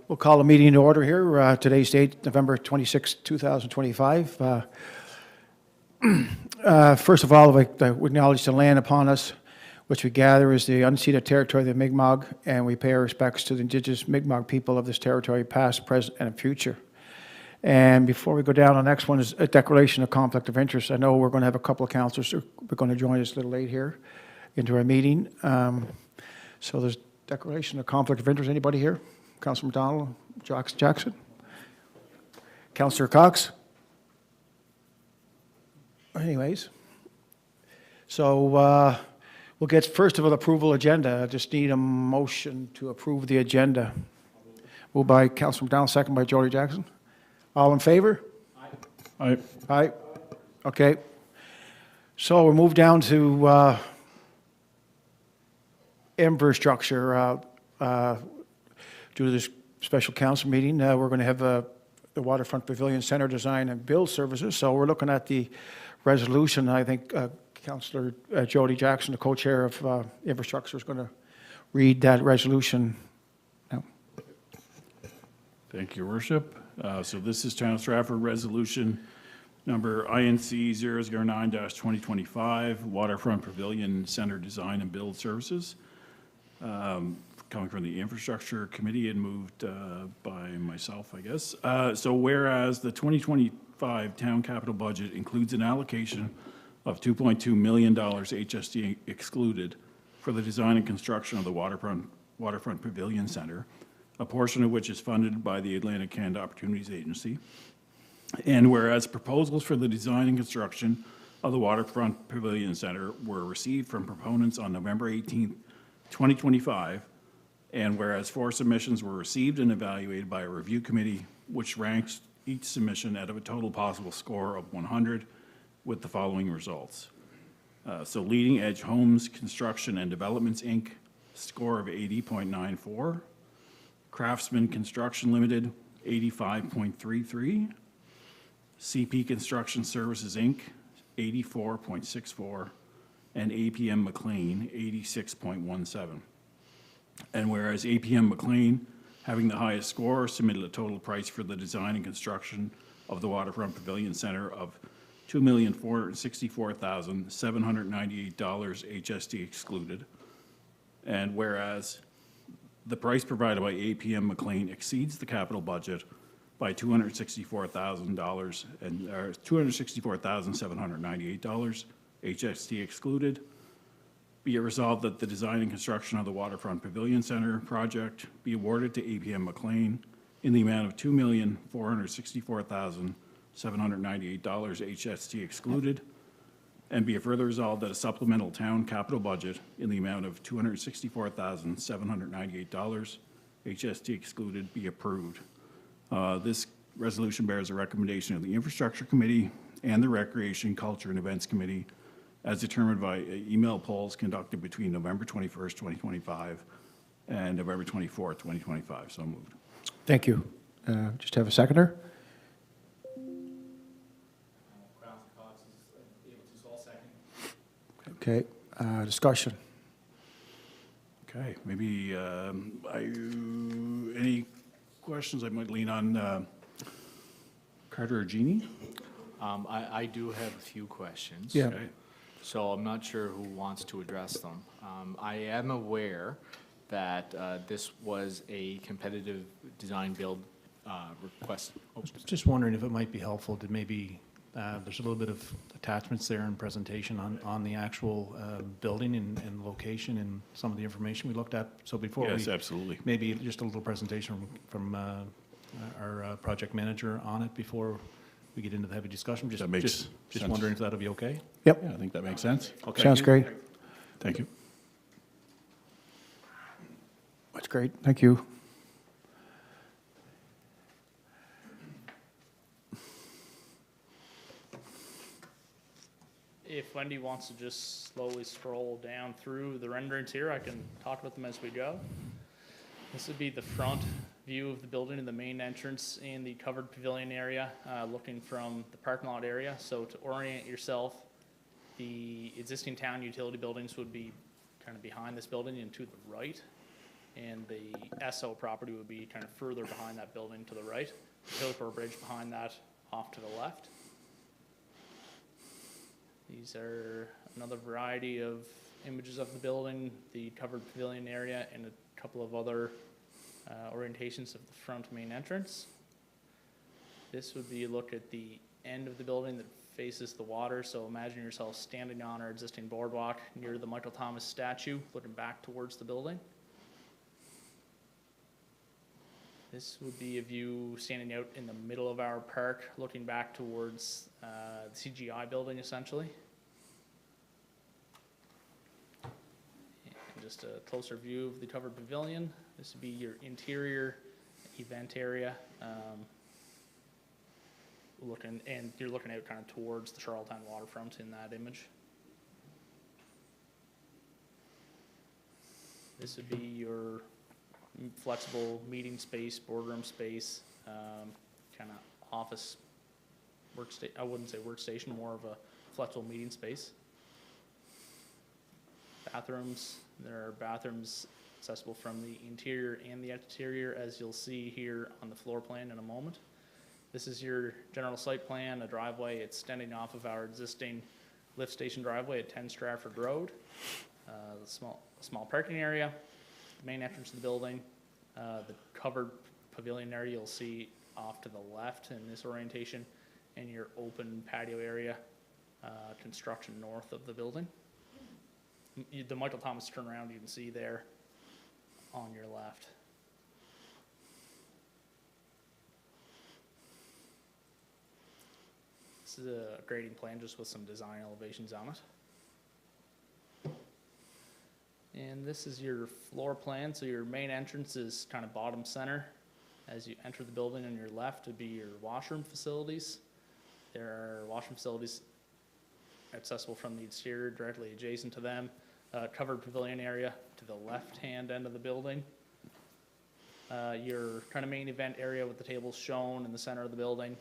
We'll call a meeting to order here. Today's date, November 26, 2025. First of all, I'd like to acknowledge the land upon us, which we gather is the unceded territory of the Mi'kmaq, and we pay our respects to the indigenous Mi'kmaq people of this territory, past, present, and future. And before we go down, the next one is a declaration of conflict of interest. I know we're going to have a couple of councillors who are going to join us a little late here into our meeting. So there's declaration of conflict of interest. Anybody here? Councillor McDonald, Jackson? Councillor Cox? Anyways, so we'll get first of all approval agenda. I just need a motion to approve the agenda. Moved by Councillor McDonald, second by Jody Jackson. All in favor? Aye. Aye. Okay. So we'll move down to infrastructure. Due to this special council meeting, we're going to have the Waterfront Pavilion Center Design and Build Services. So we're looking at the resolution. I think Councillor Jody Jackson, the co-chair of infrastructure, is going to read that resolution now. Thank you, Your Worship. So this is Town of Stratford Resolution number INC 009-2025, Waterfront Pavilion Center Design and Build Services. Coming from the Infrastructure Committee and moved by myself, I guess. So whereas the 2025 town capital budget includes an allocation of $2.2 million HST excluded for the design and construction of the Waterfront Pavilion Center, a portion of which is funded by the Atlantic Canada Opportunities Agency. And whereas proposals for the design and construction of the Waterfront Pavilion Center were received from proponents on November 18th, 2025, and whereas 4 submissions were received and evaluated by a review committee, which ranks each submission out of a total possible score of 100 with the following results. So Leading Edge Homes Construction and Developments, Inc., score of 80.94. Craftsman Construction Limited, 85.33. CP Construction Services, Inc., 84.64. And APM McLean, 86.17. And whereas APM McLean, having the highest score, submitted a total price for the design and construction of the Waterfront Pavilion Center of $2,464,798 HST excluded. And whereas the price provided by APM McLean exceeds the capital budget by $264,000 and $264,798 HST excluded. Be it resolved that the design and construction of the Waterfront Pavilion Center project be awarded to APM McLean in the amount of $2,464,798 HST excluded, and be it further resolved that a supplemental town capital budget in the amount of $264,798 HST excluded be approved. This resolution bears a recommendation of the Infrastructure Committee and the Recreation, Culture, and Events Committee as determined by email polls conducted between November 21st, 2025 and November 24th, 2025. So moved. Thank you. Just have a seconder. Okay. Discussion. Okay. Maybe any questions? I might lean on Carter or Jeannie. I do have a few questions. Yeah. Okay. So I'm not sure who wants to address them. I am aware that this was a competitive design build request. Just wondering if it might be helpful to maybe, there's a little bit of attachments there in presentation on the actual building and location and some of the information we looked at. So before Yes, absolutely. maybe just a little presentation from our project manager on it before we get into the heavy discussion. That makes just sense. wondering if that'll be okay. Yep. Yeah, I think that makes sense. Okay. Sounds great. Thank you. That's great. Thank you. If Wendy wants to just slowly scroll down through the renderings here, I can talk about them as we go. This would be the front view of the building and the main entrance in the covered pavilion area, looking from the parking lot area. So to orient yourself, the existing town utility buildings would be kind of behind this building and to the right. and the SO property would be kind of further behind that building to the right. The Hillcore Bridge behind that off to the left. These are another variety of images of the building, the covered pavilion area, and a couple of other orientations of the front main entrance. This would be a look at the end of the building that faces the water. So imagine yourself standing on our existing boardwalk near the Michael Thomas statue, looking back towards the building. This would be a view standing out in the middle of our park, looking back towards the CGI building, essentially. And just a closer view of the covered pavilion. This would be your interior event area. You're looking out kind of towards the Charlottetown waterfront in that image. This would be your flexible meeting space, boardroom space, kind of office workstation. I wouldn't say workstation, more of a flexible meeting space. Bathrooms. There are bathrooms accessible from the interior and the exterior, as you'll see here on the floor plan in a moment. This is your general site plan, a driveway extending off of our existing lift station driveway at 10 Stratford Road. The small parking area, main entrance to the building, the covered pavilion area you'll see off to the left in this orientation, and your open patio area, construction north of the building. The Michael Thomas turnaround you can see there on your left. This is a grading plan just with some design elevations on it. And this is your floor plan. So your main entrance is kind of bottom center. As you enter the building on your left would be your washroom facilities. There are washroom facilities accessible from the exterior directly adjacent to them. Covered pavilion area to the left-hand end of the building. Your kind of main event area with the tables shown in the center of the building.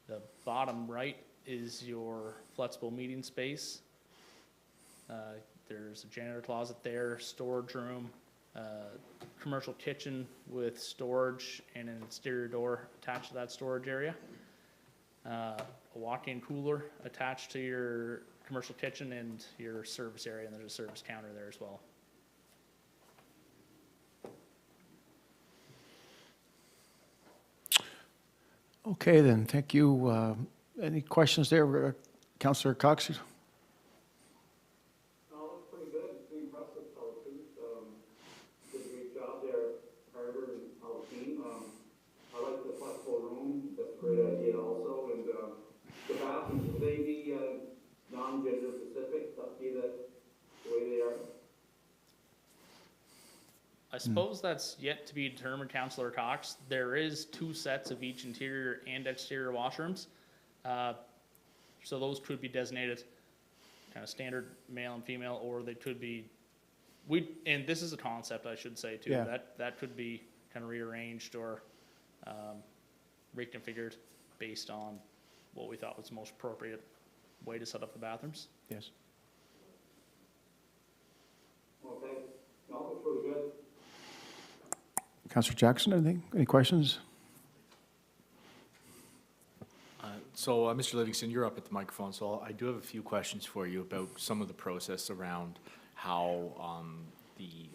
The bottom right is your flexible meeting space. There's a janitor closet there, storage room, commercial kitchen with storage and an exterior door attached to that storage area. A walk-in cooler attached to your commercial kitchen and your service area, and there's a service counter there as well. Okay, then, thank you. Any questions there, Councillor Cox? Looks pretty good, it's pretty impressive, fellow too. Did a great job there, Carter and our team. I like the flexible room, that's a great idea also, and the bathrooms, will they be non-gender specific, that be the way they are? I suppose that's yet to be determined, Councillor Cox. There is 2 sets of each interior and exterior washrooms. So those could be designated kind of standard male and female, or they could be, and this is a concept I should say too, Yeah. that could be kind of rearranged or reconfigured based on what we thought was the most appropriate way to set up the bathrooms. Yes. Okay, no, looks really good. Councillor Jackson, anything? Any questions? So, Mr. Livingston, you're up at the microphone, so I do have a few questions for you about some of the process around how the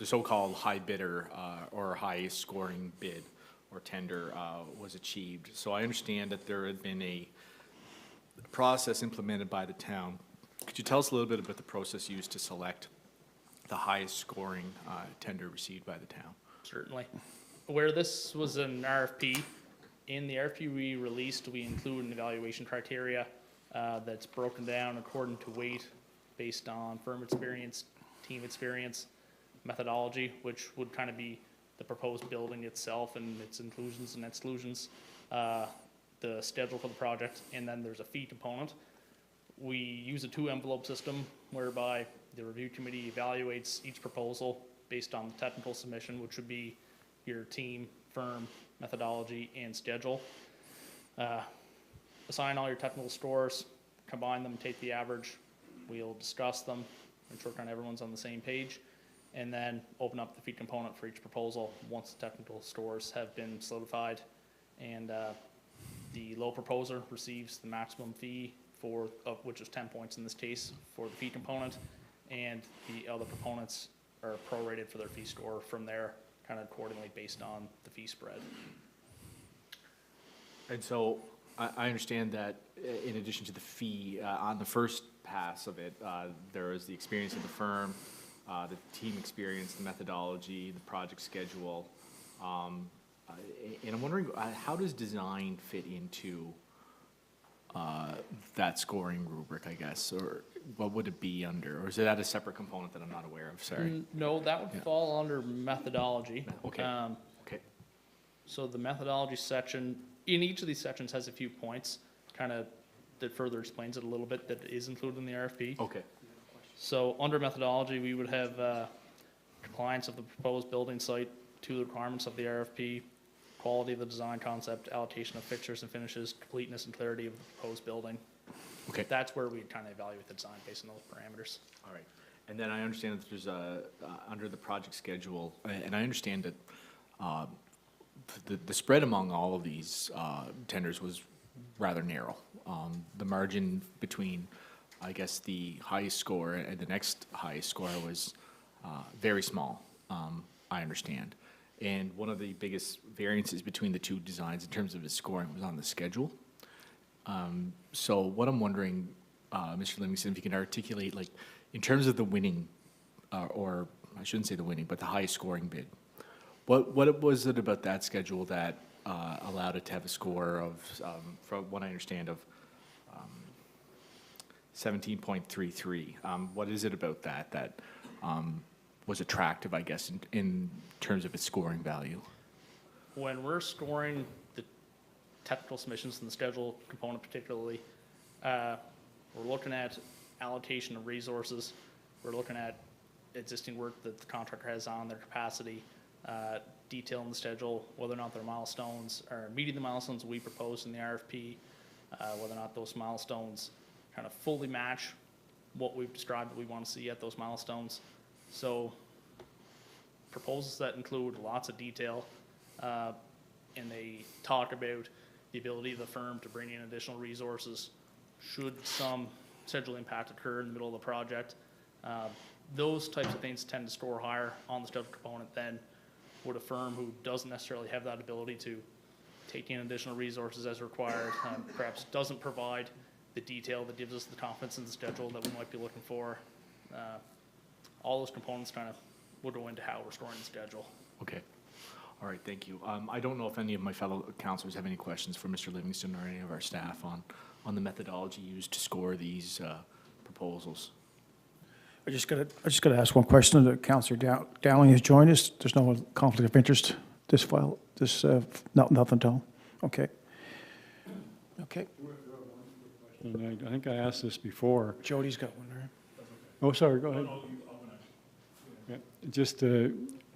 so-called high bidder or highest scoring bid or tender was achieved. So I understand that there had been a process implemented by the town. Could you tell us a little bit about the process used to select the highest scoring tender received by the town? Certainly. Where this was an RFP, in the RFP we released, we include an evaluation criteria that's broken down according to weight based on firm experience, team experience, methodology, which would kind of be the proposed building itself and its inclusions and exclusions, the schedule for the project, and then there's a fee component. We use a 2-envelope system whereby the review committee evaluates each proposal based on the technical submission, which would be your team, firm, methodology, and schedule. Assign all your technical scores, combine them, take the average. We'll discuss them, ensure kind of everyone's on the same page, and then open up the fee component for each proposal once the technical scores have been solidified. And the low proposer receives the maximum fee which is 10 points in this case for the fee component, and the other proponents are prorated for their fee score from there, kind of accordingly based on the fee spread. And so I understand that in addition to the fee, on the first pass of it, there was the experience of the firm, the team experience, the methodology, the project schedule. And I'm wondering, how does design fit into that scoring rubric, I guess? Or what would it be under? Or is that a separate component that I'm not aware of? Sorry. No, that would fall under methodology. Okay. Okay. So the methodology section, in each of these sections has a few points, kind of, that further explains it a little bit, that is included in the RFP. Okay. So under methodology, we would have compliance of the proposed building site to the requirements of the RFP, quality of the design concept, allocation of fixtures and finishes, completeness and clarity of the proposed building. Okay. That's where we kind of evaluate the design based on those parameters. All right. And then I understand that there's under the project schedule, and I understand that the spread among all of these tenders was rather narrow. The margin between, I guess, the highest score and the next highest score was very small, I understand. And one of the biggest variances between the two designs in terms of the scoring was on the schedule. So what I'm wondering, Mr. Livingston, if you can articulate, like, in terms of the winning, or I shouldn't say the winning, but the highest scoring bid, what was it about that schedule that allowed it to have a score of, from what I understand, of 17.33? What is it about that was attractive, I guess, in terms of its scoring value? When we're scoring the technical submissions and the schedule component particularly, we're looking at allocation of resources. We're looking at existing work that the contractor has on their capacity, detail in the schedule, whether or not their milestones are meeting the milestones we proposed in the RFP, whether or not those milestones kind of fully match what we've described that we want to see at those milestones. So proposals that include lots of detail, and they talk about the ability of the firm to bring in additional resources should some schedule impact occur in the middle of the project. Those types of things tend to score higher on the schedule component than would a firm who doesn't necessarily have that ability to take in additional resources as required, perhaps doesn't provide the detail that gives us the confidence in the schedule that we might be looking for. All those components kind of will go into how we're scoring the schedule. Okay. All right, thank you. I don't know if any of my fellow counselors have any questions for Mr. Livingston or any of our staff on the methodology used to score these proposals. I just got to ask one question. That Councillor Dowling has joined us. There's no conflict of interest. This file, nothing to all. Okay. Okay. And I think I asked this before. Jody's got one, right? Oh, sorry, go ahead. Yeah, just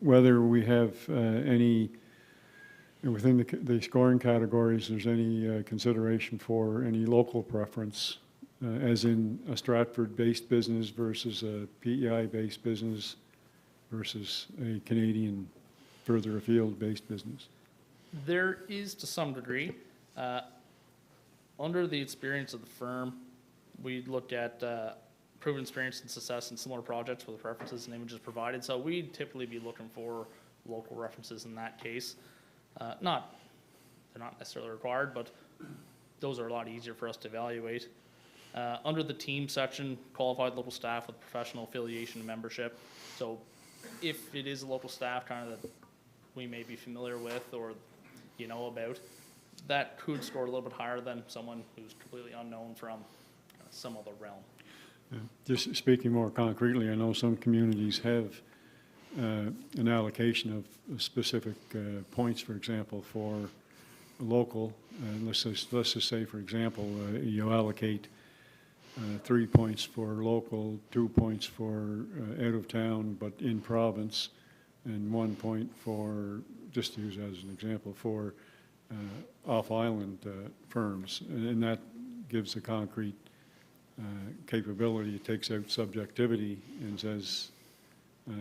whether we have any, within the scoring categories, there's any consideration for any local preference, as in a Stratford-based business versus a PEI-based business versus a Canadian further afield-based business. There is to some degree. Under the experience of the firm, we looked at proven experience and success in similar projects with references and images provided. So we'd typically be looking for local references in that case. They're not necessarily required, but those are a lot easier for us to evaluate. Under the team section, qualified local staff with professional affiliation and membership. So if it is a local staff kind of that we may be familiar with or about, that could score a little bit higher than someone who's completely unknown from some other realm. Yeah. Just speaking more concretely, I know some communities have an allocation of specific points, for example, for local. Let's just say, for example, you allocate 3 points for local, 2 points for out of town but in province, and 1 point for, just to use as an example, for off-island firms. And that gives a concrete capability. It takes out subjectivity and says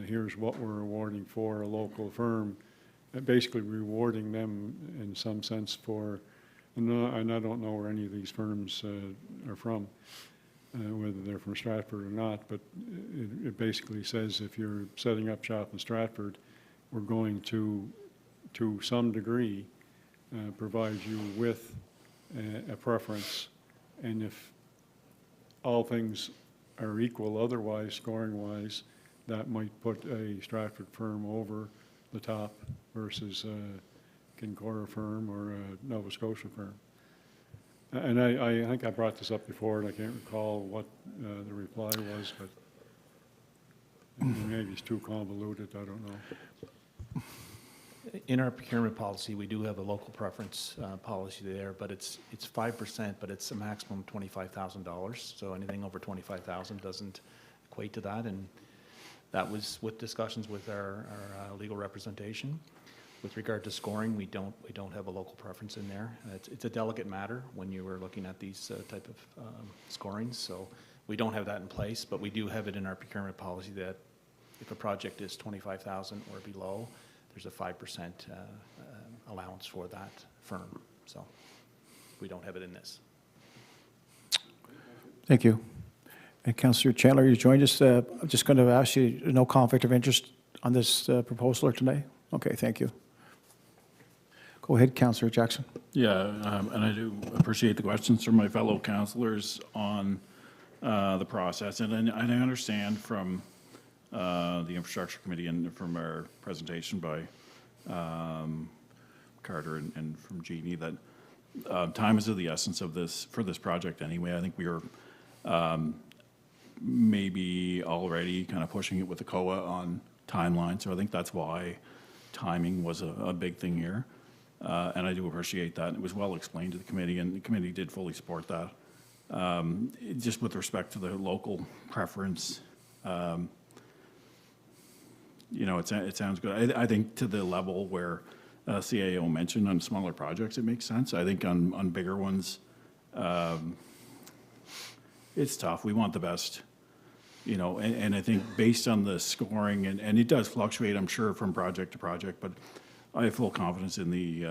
here's what we're awarding for a local firm, basically rewarding them in some sense for, and I don't know where any of these firms are from, whether they're from Stratford or not, but it basically says if you're setting up shop in Stratford, we're going to some degree, provide you with a preference. And if all things are equal otherwise, scoring-wise, that might put a Stratford firm over the top versus a Kincora firm or a Nova Scotia firm. And I think I brought this up before, and I can't recall what the reply was, but maybe it's too convoluted, I don't know. In our procurement policy, we do have a local preference policy there, but it's 5%, but it's a maximum $25,000. So anything over 25,000 doesn't equate to that. And that was with discussions with our legal representation. With regard to scoring, we don't have a local preference in there. It's a delicate matter when you were looking at these type of scorings. So we don't have that in place, but we do have it in our procurement policy that if a project is 25,000 or below, there's a 5% allowance for that firm. So we don't have it in this. Thank you. And Councillor Chandler, you joined us. I'm just going to ask you, no conflict of interest on this proposal today? Okay, thank you. Go ahead, Councillor Jackson. Yeah, and I do appreciate the questions from my fellow councillors on the process. And I understand from the Infrastructure Committee and from our presentation by Carter and from Jeannie that time is of the essence of this, for this project anyway. I think we are maybe already kind of pushing it with the COA on timeline. So I think that's why timing was a big thing here. And I do appreciate that. It was well explained to the committee, and the committee did fully support that. Just with respect to the local preference, you know, it sounds good. I think to the level where CAO mentioned on smaller projects, it makes sense. I think on bigger ones, it's tough. We want the best, you know, and I think based on the scoring, and it does fluctuate, I'm sure, from project to project, but I have full confidence in the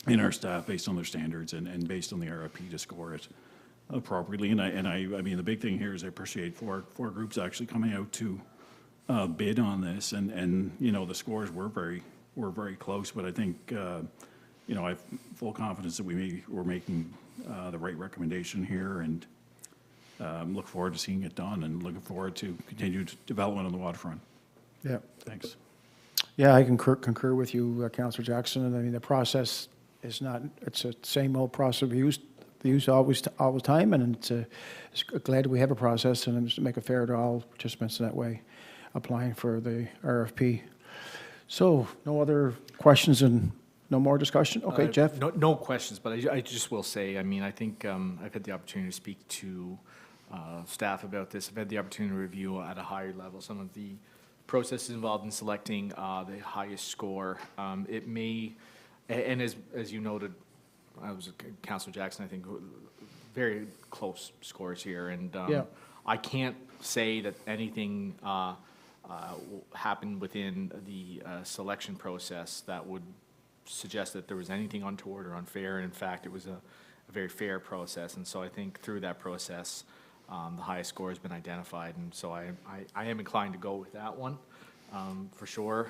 in our staff based on their standards and based on the RFP to score it appropriately. And I mean, the big thing here is I appreciate four groups actually coming out to bid on this, and you know, the scores were very close, but I think you know, I have full confidence that we're making the right recommendation here, and look forward to seeing it done, and looking forward to continued development on the waterfront. Yeah. Thanks. Yeah, I concur with you, Councillor Jackson. And I mean, the process is not, it's the same old process we use all the time, and it's glad we have a process, and it's to make it fair to all participants in that way, applying for the RFP. So, no other questions and no more discussion? Okay, Jeff? No questions, but I just will say, I mean, I think I've had the opportunity to speak to staff about this. I've had the opportunity to review at a higher level some of the processes involved in selecting the highest score. It may, and as you noted, I was Councillor Jackson, I think, very close scores here, and Yeah. I can't say that anything happened within the selection process that would suggest that there was anything untoward or unfair. And in fact, it was a very fair process, and so I think through that process, the highest score has been identified, and so I am inclined to go with that one for sure.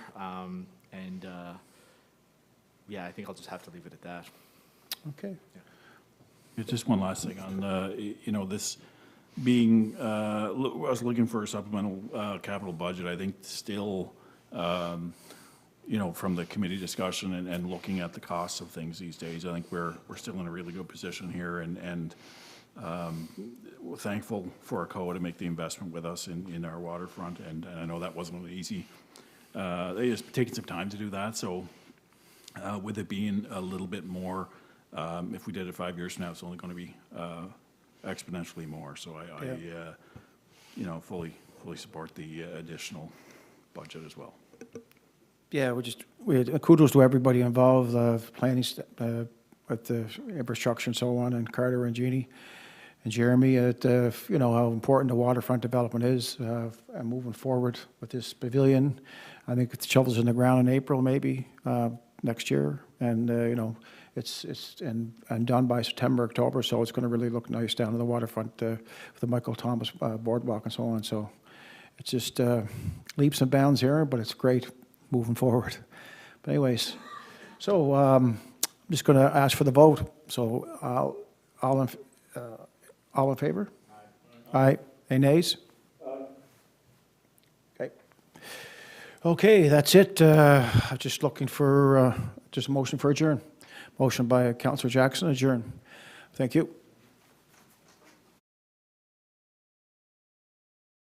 And yeah, I think I'll just have to leave it at that. Okay. Yeah, just one last thing on, you know, this being, I was looking for a supplemental capital budget. I think still, you know, from the committee discussion and looking at the costs of things these days, I think we're still in a really good position here, and we're thankful for ACOA to make the investment with us in our waterfront, and I know that wasn't easy. It's taken some time to do that, so with it being a little bit more, if we did it 5 years from now, it's only going to be exponentially more. So I you know, fully support the additional budget as well. Yeah, kudos to everybody involved, planning with the infrastructure and so on, and Carter and Jeannie. and Jeremy at, you know, how important the waterfront development is, and moving forward with this pavilion. I think the shovel's in the ground in April, maybe, next year, and, you know, it's and done by September, October, so it's gonna really look nice down to the waterfront, with the Michael Thomas boardwalk and so on, so it's just leaps and bounds here, but it's great moving forward. But anyways, so I'm just gonna ask for the vote, so all in favor? Aye. Any nays? Okay. Okay, that's it. I'm just looking for just a motion for adjourn. Motion by Councillor Jackson, adjourn. Thank you.